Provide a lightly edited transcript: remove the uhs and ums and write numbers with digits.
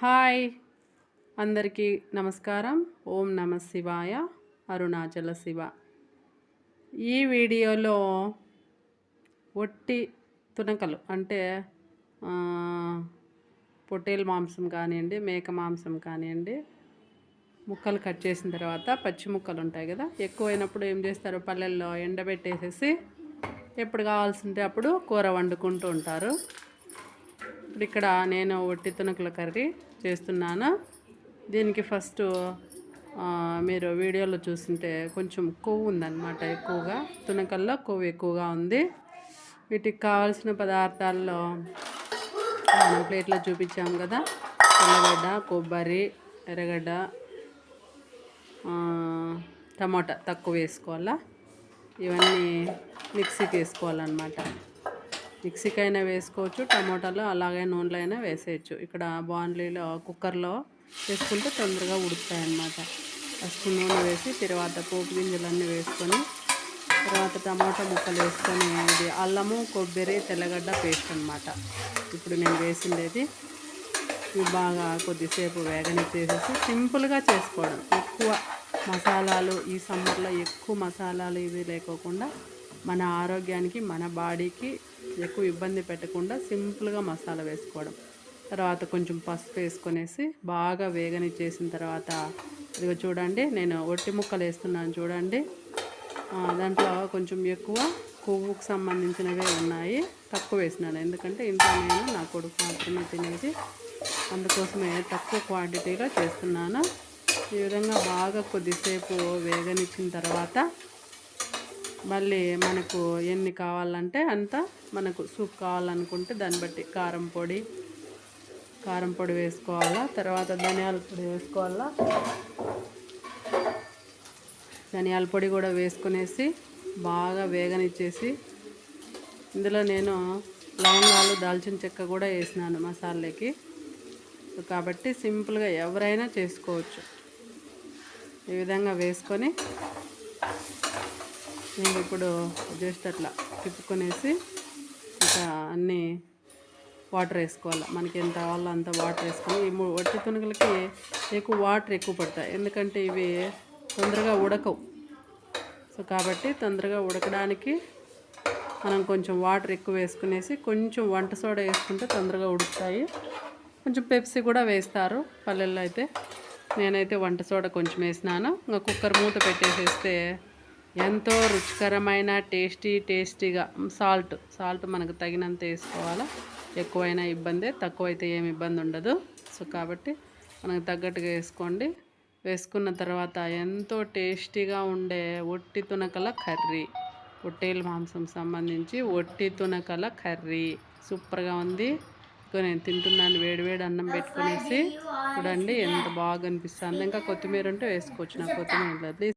Hi అందరికీ నమస్కారం. ఓం నమ శివాయ. అరుణాచల శివ. ఈ వీడియోలో ఒట్టి తునకలు అంటే పొట్టేలు మాంసం కానివ్వండి, మేక మాంసం కానివ్వండి, ముక్కలు కట్ చేసిన తర్వాత పచ్చి ముక్కలు ఉంటాయి కదా, ఎక్కువైనప్పుడు ఏం చేస్తారు, పల్లెల్లో ఎండబెట్టేసేసి ఎప్పుడు కావాల్సింటే అప్పుడు కూర వండుకుంటూ ఉంటారు. ఇప్పుడు ఇక్కడ నేను ఒట్టి తునకల కర్రీ చేస్తున్నాను. దీనికి ఫస్ట్ మీరు వీడియోలో చూస్తుంటే కొంచెం కొవ్వు ఉందన్నమాట, ఎక్కువగా తునకల్లో కొవ్వు ఎక్కువగా ఉంది. వీటికి కావాల్సిన పదార్థాల్లో మనం ప్లేట్లో చూపించాము కదా, తెల్లగడ్డ, కొబ్బరి, ఎర్రగడ్డ, టమాటా తక్కువ వేసుకోవాలా. ఇవన్నీ మిక్సీకి వేసుకోవాలన్నమాట. మిక్సీకైనా వేసుకోవచ్చు, టమాటాలు అలాగే నూనెలో అయినా వేసేయచ్చు. ఇక్కడ బాండ్లీలో కుక్కర్లో వేసుకుంటే తొందరగా ఉడుకుతాయి అన్నమాట. ఫస్ట్ నూనె వేసి తర్వాత పోపు గింజలన్నీ వేసుకొని తర్వాత టమాటా ముక్కలు వేసుకొని, ఇది అల్లము, కొబ్బరి, తెల్లగడ్డ పేస్ట్ అన్నమాట. ఇప్పుడు నేను వేసిండేది ఇవి బాగా కొద్దిసేపు వేగనిచ్చేసేసి సింపుల్గా చేసుకోవడం. ఎక్కువ మసాలాలు ఈ సమ్మర్లో ఎక్కువ మసాలాలు ఇవి లేకోకుండా మన ఆరోగ్యానికి, మన బాడీకి ఎక్కువ ఇబ్బంది పెట్టకుండా సింపుల్గా మసాలా వేసుకోవడం. తర్వాత కొంచెం పసుపు వేసుకొనేసి బాగా వేగనిచ్చేసిన తర్వాత ఇదిగో చూడండి, నేను ఒట్టి ముక్కలు వేస్తున్నాను చూడండి. దాంట్లో కొంచెం ఎక్కువ కొవ్వుకు సంబంధించినవే ఉన్నాయి, తక్కువ వేసినాను. ఎందుకంటే ఇంట్లో నేను నా కొడుకు మాత్రమే తినేది, అందుకోసమే తక్కువ క్వాంటిటీలో చేస్తున్నాను. ఈ విధంగా బాగా కొద్దిసేపు వేగనిచ్చిన తర్వాత మళ్ళీ మనకు ఎన్ని కావాలంటే అంత, మనకు సూప్ కావాలనుకుంటే దాన్ని బట్టి కారం పొడి వేసుకోవాలా. తర్వాత ధనియాల పొడి వేసుకోవాలా. ధనియాల పొడి కూడా వేసుకునేసి బాగా వేగనిచ్చేసి ఇందులో నేను లవంగాలు, దాల్చిన చెక్క కూడా వేసినాను మసాలాకి. కాబట్టి సింపుల్గా ఎవరైనా చేసుకోవచ్చు. ఈ విధంగా వేసుకొని నేను ఇప్పుడు జస్ట్ అట్లా తిప్పుకొనేసి ఇంకా అన్నీ వాటర్ వేసుకోవాలి. మనకి ఎంత కావాలో అంత వాటర్ వేసుకొని, ఈ ఒట్టి తునకలకి ఎక్కువ వాటర్ ఎక్కువ పడతాయి, ఎందుకంటే ఇవి తొందరగా ఉడకవు. సో కాబట్టి తొందరగా ఉడకడానికి మనం కొంచెం వాటర్ ఎక్కువ వేసుకునేసి కొంచెం వంట సోడా వేసుకుంటే తొందరగా ఉడుకుతాయి. కొంచెం పెప్సీ కూడా వేస్తారు పల్లెల్లో అయితే. నేనైతే వంట సోడా కొంచెం వేసినాను. ఇంకా కుక్కర్ మూత పెట్టేసేస్తే ఎంతో రుచికరమైన టేస్టీగా సాల్ట్ మనకు తగినంత వేసుకోవాలా. ఎక్కువైనా ఇబ్బందే, తక్కువైతే ఏమి ఇబ్బంది ఉండదు. సో కాబట్టి మనకు తగ్గట్టుగా వేసుకోండి. వేసుకున్న తర్వాత ఎంతో టేస్టీగా ఉండే ఒట్టి తునకల కర్రీ, పొట్టేలు మాంసం సంబంధించి ఒట్టి తునకల కర్రీ సూపర్గా ఉంది. నేను తింటున్నాను వేడివేడి అన్నం పెట్టుకునేసి. చూడండి ఎంత బాగా అనిపిస్తుంది. ఇంకా కొత్తిమీర ఉంటే వేసుకోవచ్చు, నాకు కొత్తిమీర లేదు.